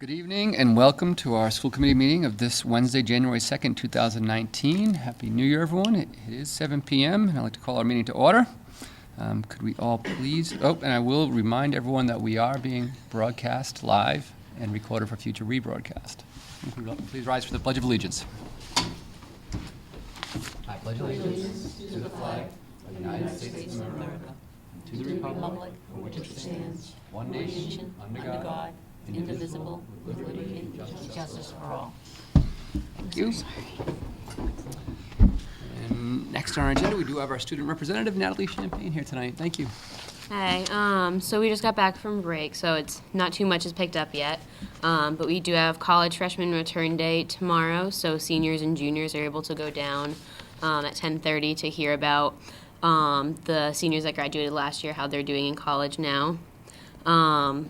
Good evening and welcome to our school committee meeting of this Wednesday, January 2nd, 2019. Happy New Year, everyone. It is 7 p.m. and I'd like to call our meeting to order. Could we all please, and I will remind everyone that we are being broadcast live and recorded for future rebroadcast. Please rise for the Pledge of Allegiance. I pledge allegiance to the flag of the United States of America, to the republic for which it stands, one nation, under God, indivisible, with liberty and justice for all. Thank you. And next on our agenda, we do have our student representative, Natalie Champagne, here tonight. Thank you. Hi. So we just got back from break, so it's not too much is picked up yet. But we do have college freshman return day tomorrow, so seniors and juniors are able to go down at 10:30 to hear about the seniors that graduated last year, how they're doing in college now.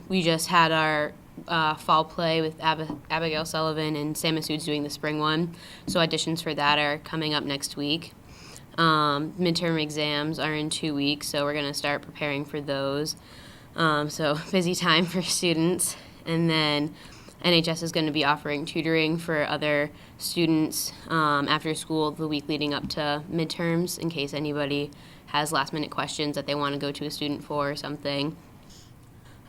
We just had our fall play with Abigail Sullivan, and Sam Massoud's doing the spring one. So auditions for that are coming up next week. Midterm exams are in 2 weeks, so we're going to start preparing for those. So busy time for students. And then NHS is going to be offering tutoring for other students after school the week leading up to midterms in case anybody has last-minute questions that they want to go to a student for or something.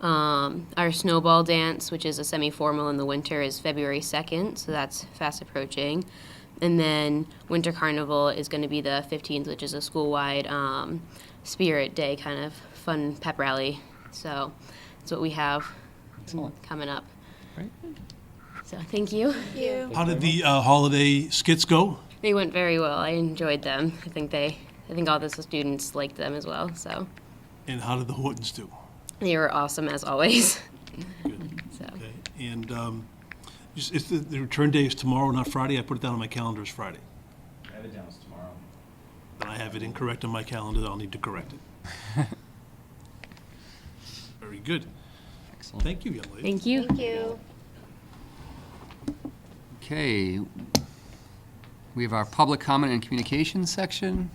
Our snowball dance, which is a semi-formal in the winter, is February 2nd, so that's fast approaching. And then Winter Carnival is going to be the 15th, which is a school-wide spirit day kind of fun pep rally. So that's what we have coming up. Great. So thank you. How did the holiday skits go? They went very well. I enjoyed them. I think all the students liked them as well. So And how did the Hortons do? they were awesome as always. Good. So. Okay. And if the return day is tomorrow, not Friday, I put it down on my calendar as Friday. I have it down as tomorrow. And I have it incorrect on my calendar, I'll need to correct it. Very good. Excellent. Thank you, young lady. Thank you. Thank you. Okay. We have our public comment and communications section.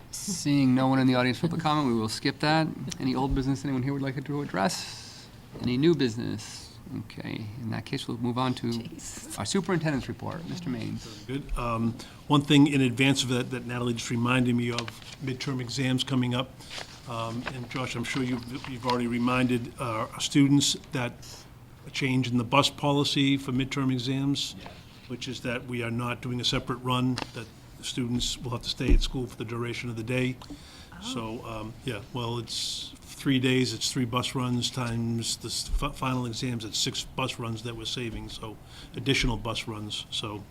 Seeing no one in the audience for public comment, we will skip that. Any old business anyone here would like to address? Any new business? Okay, in that case, we'll move on to our superintendent's report. Mr. Maines. Good. One thing in advance of that Natalie just reminded me of, midterm exams coming up. And Josh, I'm sure you've already reminded our students that a change in the bus policy for midterm exams, which is that we are not doing a separate run, that students will have to stay at school for the duration of the day. So, it's 3 days, it's 3 bus runs times the final exams, it's 6 bus runs that we're saving, so additional bus runs, so.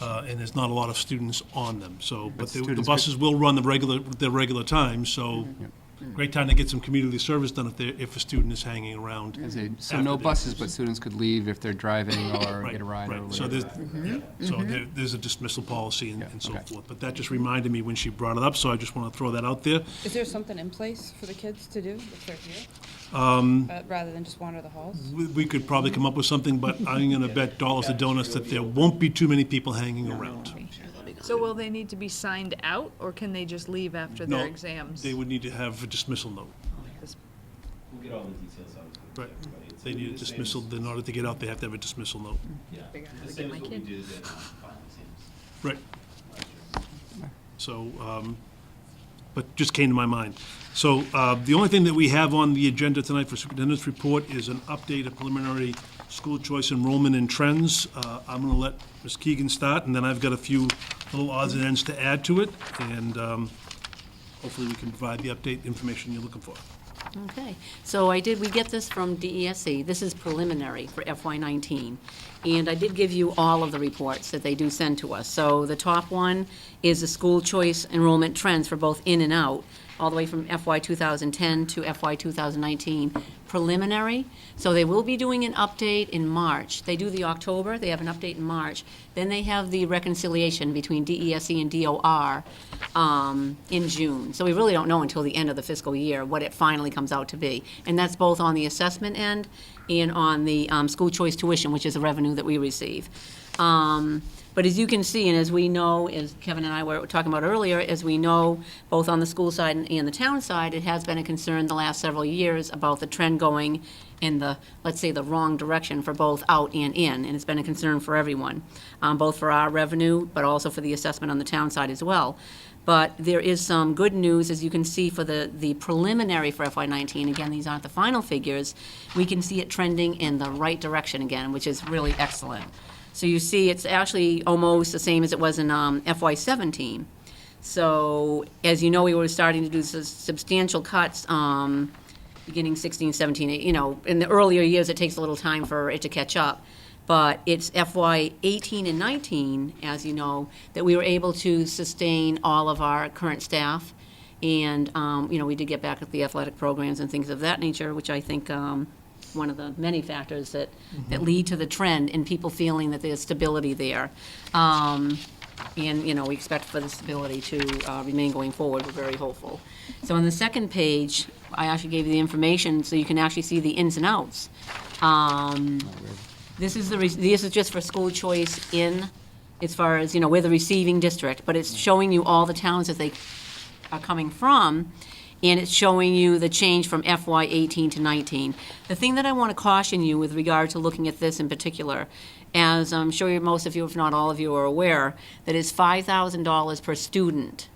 And there's not a lot of students on them, so, but the students buses will run the regular time, so great time to get some community service done if a student is hanging around. So no after buses, this. but students could leave if they're driving or Right, get a ride or right. So whatever. there's a dismissal policy and so okay. forth, but that just reminded me when she brought it up, so I just want to throw that out there. Is there something in place for the kids to do if they're here? Rather than just wander the halls? We could probably come up with something, but I'm going to bet dollars to donuts that there won't be too many people hanging around. So will they need to be signed out, or can they just leave after their No, exams? they would need to have a dismissal note. We'll get all the details out. Right. They need a dismissal, in order to get out, they have to have a dismissal note. Yeah, Figure out how the to get same my as what we kid. did at final exams Right. last year. So, but just came to my mind. So the only thing that we have on the agenda tonight for superintendent's report is an update of preliminary school choice enrollment and trends. I'm going to let Ms. Keegan start, and then I've got a few little odds and ends to add to it, and hopefully we can provide the update information you're looking for. Okay, so we get this from DESE. This is preliminary for FY19. And I did give you all of the reports that they do send to us. So the top one is the school choice enrollment trends for both in and out, all the way from FY 2010 to FY 2019. Preliminary, so they will be doing an update in March. They do the October, they have an update in March. Then they have the reconciliation between DESE and DOR in June. So we really don't know until the end of the fiscal year what it finally comes out to be. And that's both on the assessment end and on the school choice tuition, which is the revenue that we receive. But as you can see, and as we know, as Kevin and I were talking about earlier, as we know, both on the school side and the town side, it has been a concern the last several years about the trend going in the, let's say, the wrong direction for both out and in, and it's been a concern for everyone, both for our revenue, but also for the assessment on the town side as well. But there is some good news, as you can see for the preliminary for FY19. Again, these aren't the final figures. We can see it trending in the right direction again, which is really excellent. So you see, it's actually almost the same as it was in FY17. So, as you know, we were starting to do substantial cuts, beginning 16, 17, you know, in the earlier years, it takes a little time for it to catch up. But it's FY 18 and 19, as you know, that we were able to sustain all of our current staff. And, you know, we did get back at the athletic programs and things of that nature, which I think one of the many factors that lead to the trend in people feeling that there's stability there. And, you know, we expect for the stability to remain going forward. We're very hopeful. So on the second page, I actually gave you the information so you can actually see the ins and outs. This is this is just for school choice in, as far as, you know, we're the receiving district, but it's showing you all the towns that they are coming from, and it's showing you the change from FY 18 to 19. The thing that I want to caution you with regard to looking at this in particular, as I'm sure most of you, if not all of you, are aware, that is $5,000 per student.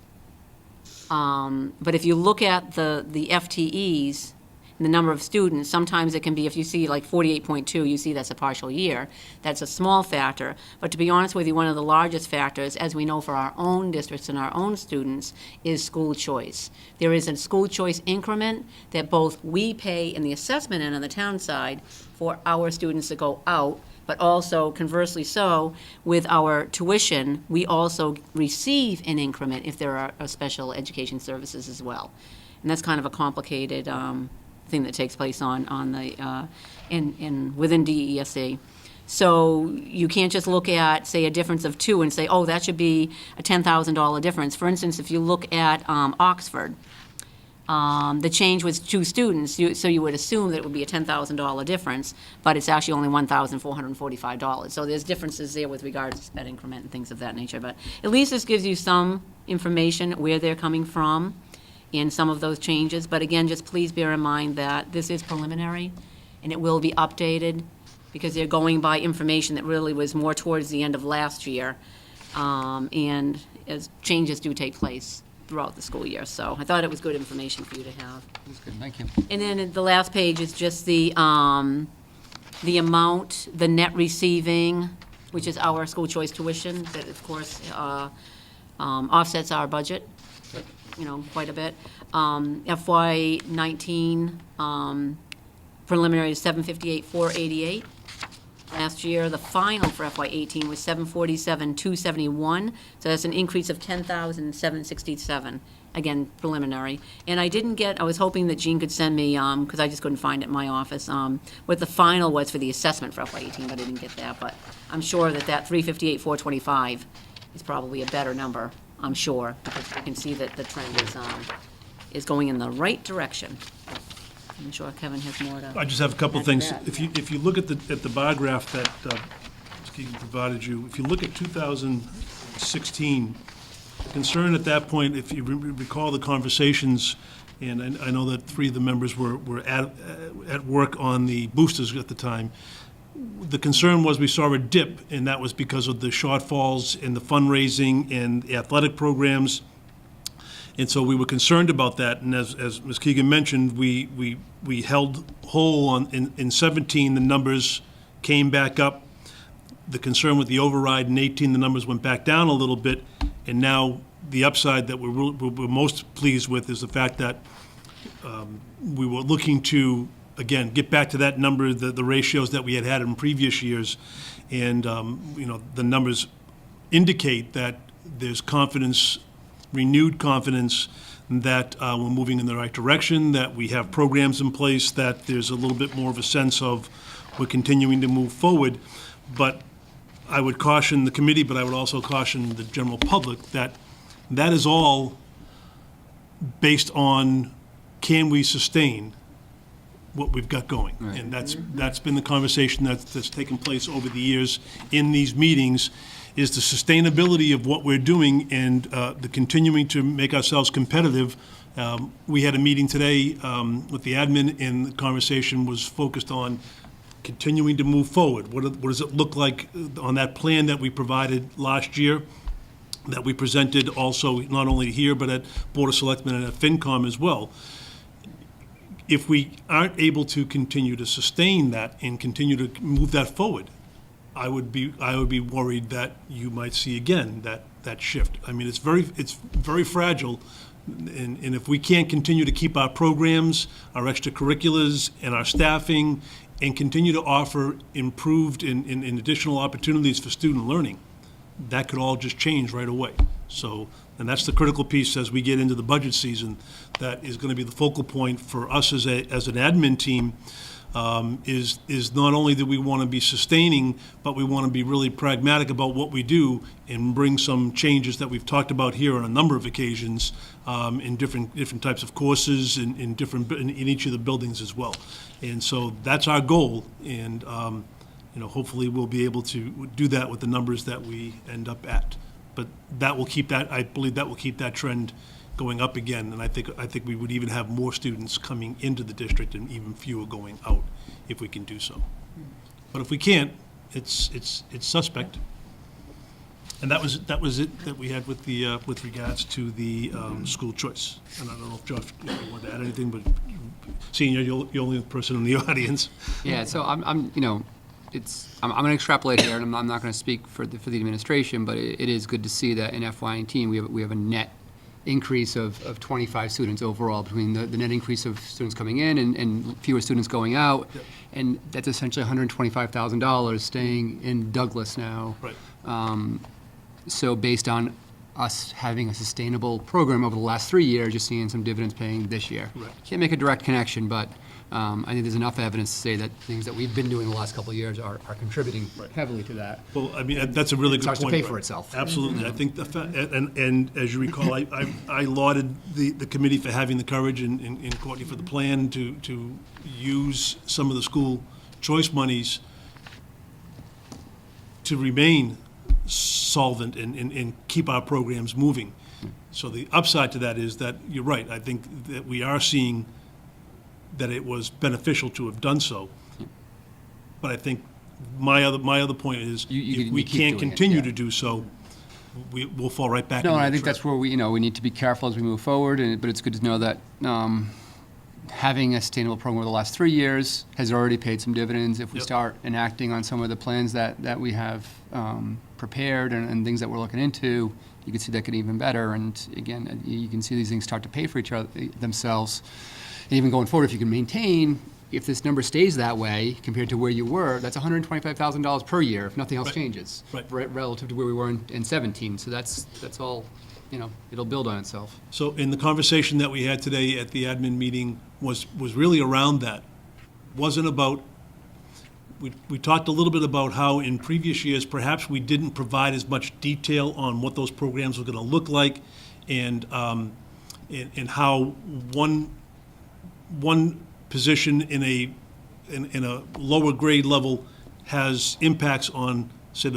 But if you look at the FTEs, and the number of students, sometimes it can be, if you see like 48.2, you see that's a partial year. That's a small factor. But to be honest with you, one of the largest factors, as we know for our own districts and our own students, is school choice. There is a school choice increment that both we pay in the assessment end on the town side for our students to go out, but also conversely so, with our tuition, we also receive an increment if there are special education services as well. And that's kind of a complicated thing that takes place on the within DESE. So you can't just look at, say, a difference of 2 and say, oh, that should be a $10,000 difference. For instance, if you look at Oxford, the change was 2 students, so you would assume that it would be a $10,000 difference, but it's actually only $1,445. So there's differences there with regards to that increment and things of that nature. But at least this gives you some information where they're coming from in some of those changes. But again, just please bear in mind that this is preliminary, and it will be updated, because they're going by information that really was more towards the end of last year, and as changes do take place throughout the school year. So I thought it was good information for you to have. That's good, thank you. And then the last page is just the amount, the net receiving, which is our school choice tuition, that of course offsets our budget, you know, quite a bit. FY 19 preliminary is 758,488. Last year, the final for FY 18 was 747,271. So that's an increase of 10,767. Again, preliminary. And I didn't get, I was hoping that Jean could send me, because I just couldn't find it in my office, what the final was for the assessment for FY 18, but I didn't get that. But I'm sure that 358,425 is probably a better number, I'm sure, because you can see that the trend is going in the right direction. I'm sure Kevin has more to. I just have a couple of add to things. that. If you look at the bar graph that Ms. Keegan provided you, if you look at 2016, concern at that point, if you recall the conversations, and I know that 3 of the members were at work on the boosters at the time, the concern was we saw a dip, and that was because of the shortfalls in the fundraising and the athletic programs. And so we were concerned about that, and as Ms. Keegan mentioned, we held whole in 17, the numbers came back up. The concern with the override in 18, the numbers went back down a little bit, and now the upside that we're most pleased with is the fact that we were looking to, again, get back to that number, the ratios that we had in previous years, and you know, the numbers indicate that there's confidence, renewed confidence that we're moving in the right direction, that we have programs in place, that there's a little bit more of a sense of we're continuing to move forward. But I would caution the committee, but I would also caution the general public that that is all based on, can we sustain what we've got going? And that's been the conversation that's taken place over the years in these meetings. is the sustainability of what we're doing and the continuing to make ourselves competitive. We had a meeting today with the admin, and the conversation was focused on continuing to move forward. What does it look like on that plan that we provided last year, that we presented also not only here, but at Board of Selectmen and at FinCom as well? If we aren't able to continue to sustain that and continue to move that forward, I would be worried that you might see again that shift. I mean, it's very fragile, and if we can't continue to keep our programs, our extracurriculars, and our staffing, and continue to offer improved and additional opportunities for student learning, that could all just change right away. So, and that's the critical piece as we get into the budget season. That is going to be the focal point for us as an admin team. Is not only that we want to be sustaining, but we want to be really pragmatic about what we do and bring some changes that we've talked about here on a number of occasions in different types of courses in each of the buildings as well. And so that's our goal, and hopefully we'll be able to do that with the numbers that we end up at. But that will keep that, I believe that will keep that trend going up again, and I think we would even have more students coming into the district and even fewer going out if we can do so. But if we can't, it's suspect. And that was it that we had with the with regards to the school choice. And I don't know if Josh, if you want to add anything, but Senior, you're the only person in the audience. Yeah, so I'm going to extrapolate here, and I'm not going to speak for the administration, but it is good to see that in FY19 we have a net increase of 25 students overall, between the net increase of students coming in and fewer students going out. Yep. And that's essentially $125,000 staying in Douglas now. Right. So based on us having a sustainable program over the last 3 years, you're seeing some dividends paying this year. Right. Can't make a direct connection, but I think there's enough evidence to say that things that we've been doing the last couple of years are contributing heavily to that. Well, I mean, that's a really It good point. starts to pay for Brett. itself. Absolutely. I think and as you recall, I lauded the committee for having the courage and Courtney for the plan to use some of the school choice monies to remain solvent and keep our programs moving. So the upside to that is that, you're right, I think that we are seeing that it was beneficial to have done so. But I think my other point is, if we you keep can't doing it, continue yeah. to do so, we'll fall right back No, into and I the think trap. that's where we need to be careful as we move forward, but it's good to know that having a sustainable program over the last 3 years has already paid some dividends. If we Yep. start enacting on some of the plans that we have prepared and things that we're looking into, you can see that get even better. And again, you can see these things start to pay for each other themselves. And even going forward, if you can maintain, if this number stays that way compared to where you were, that's $125,000 per year if nothing else Right. changes. Right. Relative to where we were in 17. So that's all, it'll build on itself. So in the conversation that we had today at the admin meeting was really around that. Wasn't about, we talked a little bit about how in previous years, perhaps we didn't provide as much detail on what those programs were going to look like, and how one position in a lower grade level has impacts on, say,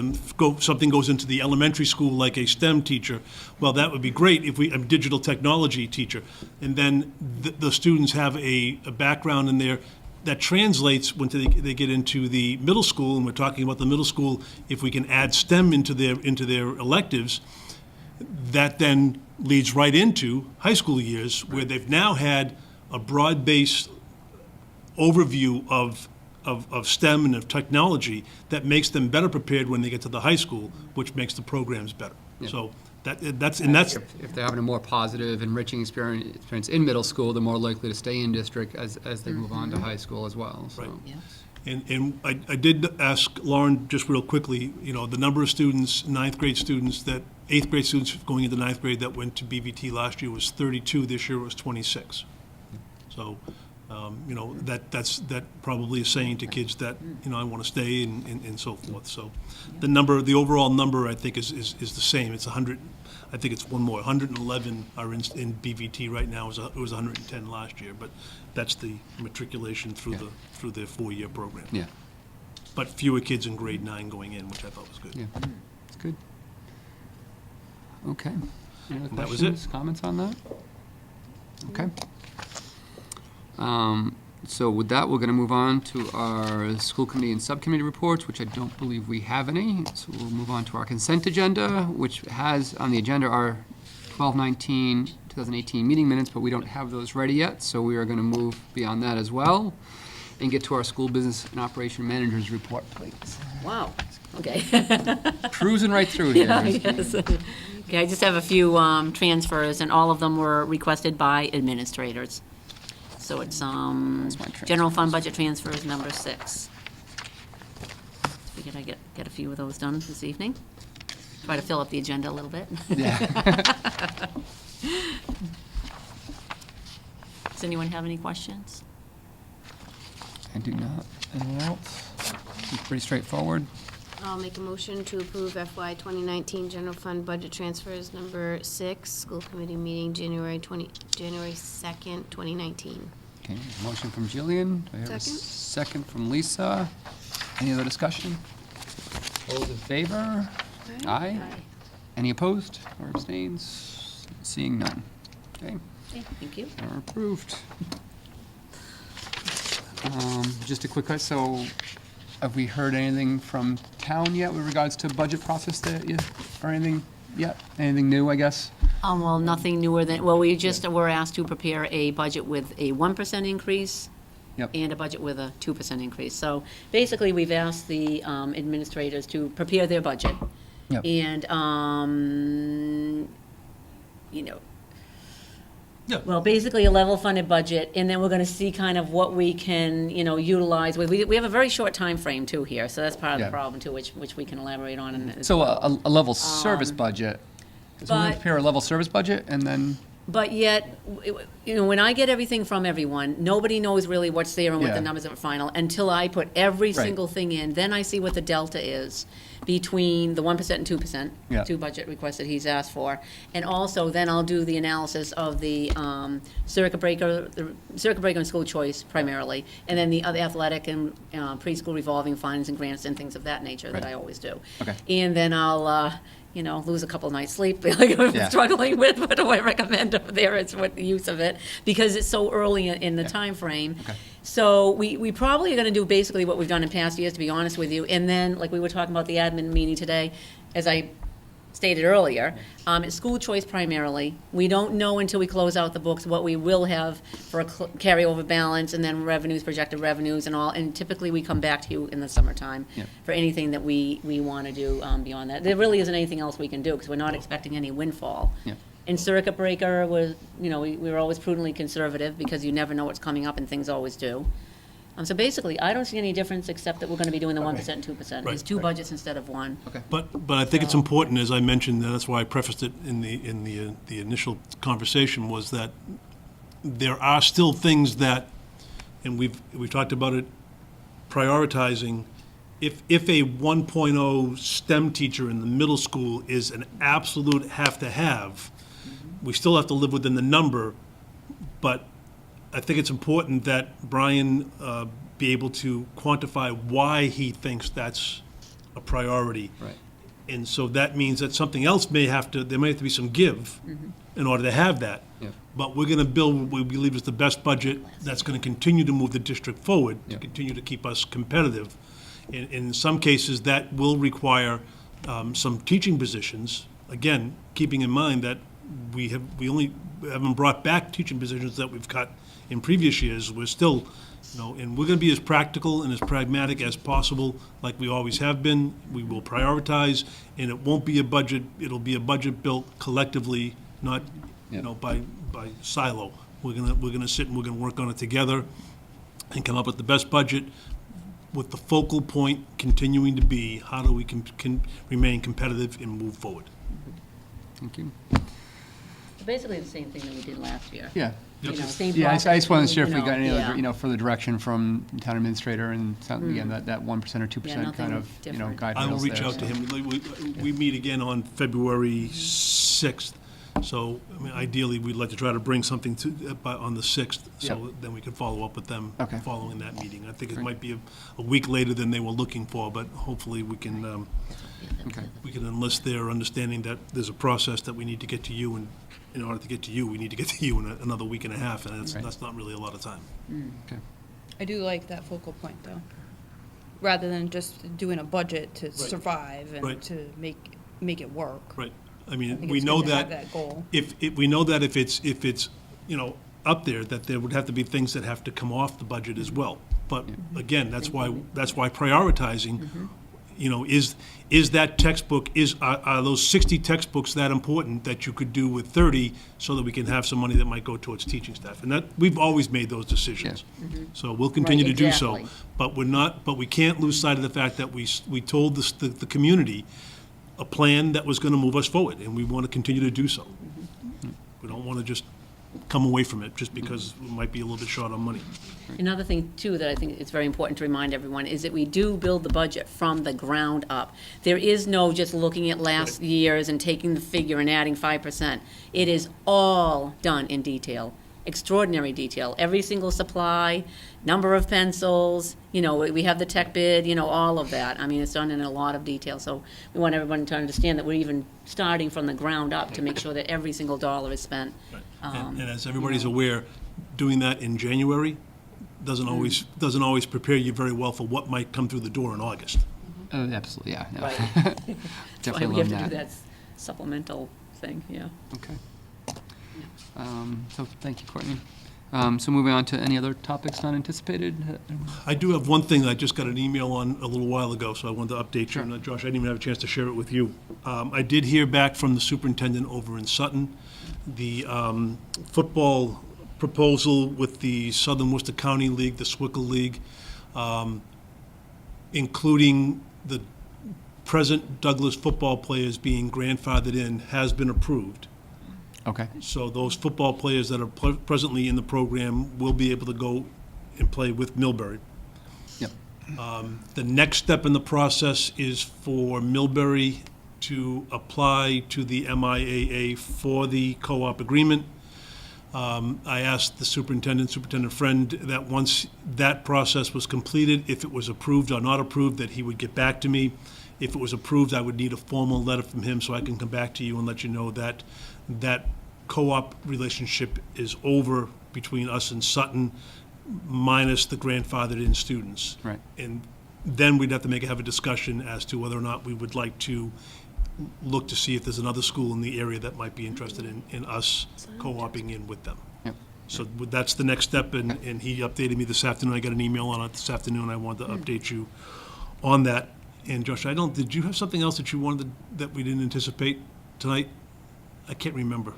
something goes into the elementary school like a STEM teacher. Well, that would be great if a digital technology teacher, and then the students have a background in there that translates when they get into the middle school, and we're talking about the middle school. If we can add STEM into their electives, that then leads right into high school years, where they've now had a broad-based overview of STEM and of technology that makes them better prepared when they get to the high school, which makes the programs better. Yeah. So that's If they're having a more positive, enriching experience in middle school, they're more likely to stay in district as they move on to high school as well. So. Right. Yes. And I did ask Lauren just real quickly, the number of students, 9th grade students, 8th grade students going into 9th grade that went to BVT last year was 32, this year it was 26. So, that probably is saying to kids that, I want to stay and so forth. So the overall number, I think, is the same. It's 100, I think it's one more, 111 are in BVT right now. It was 110 last year, but that's the matriculation through the 4-year program. Yeah, But fewer kids in grade 9 going in, which I thought was good. yeah, it's good. Okay. Any other That was it. questions, comments on that? Okay. So with that, we're going to move on to our school committee and subcommittee reports, which I don't believe we have any. So we'll move on to our consent agenda, which has on the agenda our 12/19/2018 meeting minutes, but we don't have those ready yet. So we are going to move beyond that as well and get to our school business and operation managers report, please. Wow, okay. Cruising right through here. Yeah, yes. Okay, I just have a few transfers, and all of them were requested by administrators. So it's my transfer. general fund budget transfers number 6. Figured I'd get a few of those done this evening. Try to fill up the agenda a little bit. Yeah. Does anyone have any questions? I do not. Anyone else? Seems pretty straightforward. I'll make a motion to approve FY 2019 general fund budget transfers number 6, school committee meeting January 2nd, 2019. Okay, motion from Jillian. Do I have a Second. second from Lisa? Any other discussion? All those in favor? Aye. Any opposed or abstains? Seeing none. Okay, Thank you. they're approved. Just a quick question, so have we heard anything from town yet with regards to budget process or anything yet? Anything new, I guess? Well, nothing newer than, well, we just were asked to prepare a budget with a 1% increase Yep. and a budget with a 2% increase. So basically, we've asked the administrators to prepare their budget. Yep. And, you know, Yeah. well, basically a level funded budget, and then we're gonna see kind of what we can, utilize. We have a very short time frame too here, so that's part of the Yeah. problem too, which we can elaborate on. And So a level service budget. So we're gonna but- prepare a level service budget and then, But yet, when I get everything from everyone, nobody knows really what's there and what Yeah. the numbers are final until I put every Right. single thing in. Then I see what the delta is between the 1% and 2%, Yeah. 2 budget requests that he's asked for. And also, then I'll do the analysis of the circuit breaker and school choice primarily, and then the other athletic and preschool revolving funds and grants and things of that nature that Right. I always do. Okay. And then I'll, lose a couple nights' sleep, like I'm Yeah. struggling with, what do I recommend over there, it's what the use of it, because it's so early in the time frame. Okay. So we probably are gonna do basically what we've done in past years, to be honest with you, and then, like we were talking about the admin meeting today, as I stated earlier, it's school choice primarily. We don't know until we close out the books what we will have for a carryover balance, and then revenues, projected revenues and all, and typically we come back to you in the summertime Yeah. for anything that we want to do beyond that. There really isn't anything else we can do, because we're not expecting any windfall. Yeah. In circuit breaker was, we were always prudently conservative, because you never know what's coming up, and things always do. So basically, I don't see any difference, except that we're gonna be doing the 1% and 2%. There's Right. 2 budgets instead of 1. okay. But I think it's important, as I mentioned, and that's why I prefaced it in the initial conversation, was that there are still things that, and we've talked about it, prioritizing. If a 1.0 STEM teacher in the middle school is an absolute have-to-have, we still have to live within the number, but I think it's important that Brian be able to quantify why he thinks that's a priority. Right. And so that means that something else there may have to be some give in order to have that. Yeah. But we're going to build what we believe is the best budget that's going to continue to move the district forward, to Yeah. continue to keep us competitive. In some cases, that will require some teaching positions. Again, keeping in mind that we only haven't brought back teaching positions that we've cut in previous years. We're still, and we're going to be as practical and as pragmatic as possible, like we always have been. We will prioritize, and it won't be a budget, it'll be a budget built collectively, not, Yeah. by silo. We're gonna sit and we're gonna work on it together and come up with the best budget, with the focal point continuing to be, how do we can remain competitive and move forward? Thank you. Basically the same thing that we did last year. Yeah. Same Yeah, I just wanted to see if we process, got any yeah. other, further direction from town administrator and, again, that 1% or 2% nothing kind of, different. guide I will rails reach there, out to so. him. We meet again on February 6th. So, I mean, ideally, we'd like to try to bring something on the 6th, so then we can follow up with them Okay. following that meeting. I think it Great. might be a week later than they were looking for, but hopefully we can Okay. we can enlist their understanding that there's a process that we need to get to you, and in order to get to you, we need to get to you in another week and a half, and Right. that's not really a lot of time. Okay. I do like that focal point, though. Rather than just doing a budget to survive Right. and to make it work. Right. I I mean, think we it's know good to have that that goal. if we know that if it's, up there, that there would have to be things that have to come off the budget as well. But again, that's why prioritizing, is that textbook, are those 60 textbooks that important that you could do with 30 so that we can have some money that might go towards teaching staff? And that, we've always made those decisions. So we'll continue to do so. exactly. But we can't lose sight of the fact that we told the community a plan that was going to move us forward, and we want to continue to do so. We don't want to just come away from it just because we might be a little bit short on money. Another thing, too, that I think it's very important to remind everyone is that we do build the budget from the ground up. There is no just looking at last year's and taking the figure and adding 5%. It is all done in detail, extraordinary detail. Every single supply, number of pencils, we have the tech bid, all of that. I mean, it's done in a lot of detail. So we want everyone to understand that we're even starting from the ground up to make sure that every single dollar is spent. And as everybody's aware, doing that in January doesn't always prepare you very well for what might come through the door in August. Oh, absolutely, yeah. No. Right. That's why Definitely we have learned to do that supplemental thing, yeah. Okay. So, thank you, Courtney. So moving on to any other topics not anticipated? I do have one thing that I just got an email on a little while ago, so I wanted to update you. And, Josh, I didn't even have a chance to share it with you. I did hear back from the superintendent over in Sutton. The football proposal with the Southern Worcester County League, the Swickle League, including the present Douglas football players being grandfathered in, has been approved. Okay, So those football players that are presently in the program will be able to go and play with Millbury. yep, The next step in the process is for Millbury to apply to the MIAA for the co-op agreement. I asked the Superintendent Friend, that once that process was completed, if it was approved or not approved, that he would get back to me. If it was approved, I would need a formal letter from him so I can come back to you and let you know that that co-op relationship is over between us and Sutton, minus the grandfathered-in students. right, And then we'd have to have a discussion as to whether or not we would like to look to see if there's another school in the area that might be interested in us co-oping in with them. yep. So that's the next step, and he updated me this afternoon. I got an email on it this afternoon. I wanted to update you on that. And Josh, did you have something else that you wanted that we didn't anticipate tonight? I can't remember.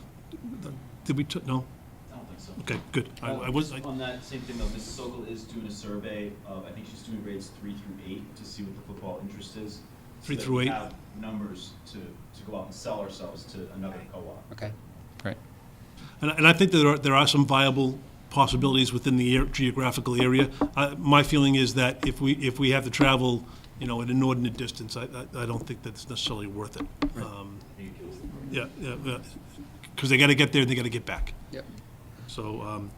Did we, no? I don't think so. Okay, good. On that same thing though, Mrs. Sokol is doing a survey of, I think she's doing grades 3 through 8 to see what the football interest is. 3 so that through we 8? have numbers to go out and sell ourselves to another co-op. Okay, great. And I think that there are some viable possibilities within the geographical area. My feeling is that if we have to travel, an inordinate distance, I don't think that's necessarily worth it. Yeah, because they got to get there and they got to get back. Yep. So,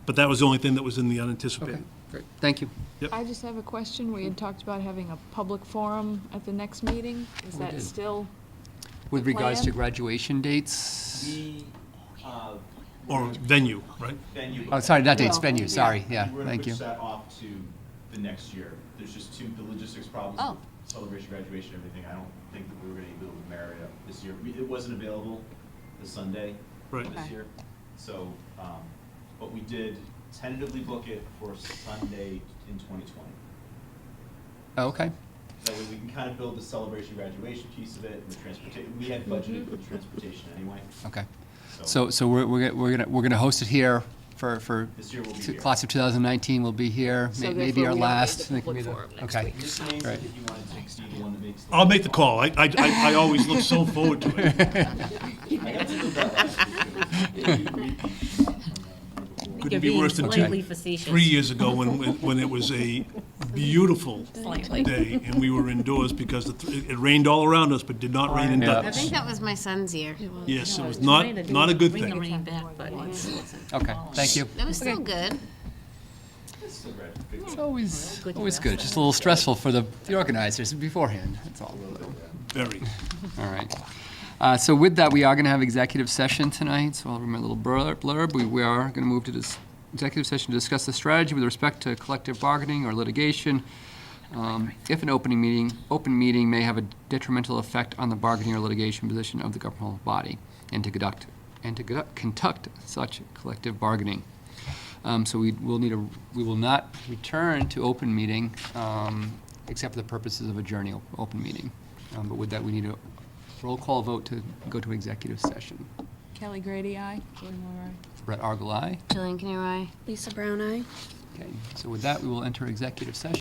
but that was the only thing that was in the unanticipated. Okay, great, thank you. I just have a question. We had talked about having a public forum at the next meeting. Is that did. still? With The regards to plan? graduation dates? We, Or venue, right? venue. Oh, sorry, not dates, Well, venue, sorry, yeah, We're gonna thank you. push that off to the next year. There's just the logistics problems Oh. with celebration, graduation, everything. I don't think that we were gonna be able to marry it up this year. It wasn't available the Sunday Right. this year. So, but we did tentatively book it for Sunday in 2020. Oh, okay, That way we can kind of build the celebration, graduation piece of it, and the transportation. We had budgeted for the transportation anyway. okay. So So we're gonna host it here for this year we'll be here. class of 2019 will be here, So maybe therefore our we are at last. the and it can be public forum next okay. week. Just names Right. if you wanted to be the one that makes. I'll make the call. I always look so forward to it. I got to do that last year. Couldn't be worse than Slightly facetious. 3 years ago when it was a beautiful Slightly. day and we were indoors because it rained all around us but did not rain in Yeah. I Douglas. think that was my son's year. Yes, it I was trying to not a good bring the thing. rain back, but it's- Okay, thank you. It was still good. It's always, Good always dress. good. Just a little stressful for the organizers beforehand, that's all. Very. All right. So with that, we are going to have executive session tonight, so I'll read my little blurb. We are going to move to this executive session to discuss the strategy with respect to collective bargaining or litigation. If an open meeting may have a detrimental effect on the bargaining or litigation position of the governmental body, and to conduct such collective bargaining. So we will not return to open meeting, except for the purposes of adjourning open meeting. But with that, we need a roll call vote to go to executive session. Kelly Grady, aye. Julie Moore, aye. Brett Argyle, aye. Jillian Canaro, aye. Lisa Brown, aye. Okay, so with that, we will enter executive session.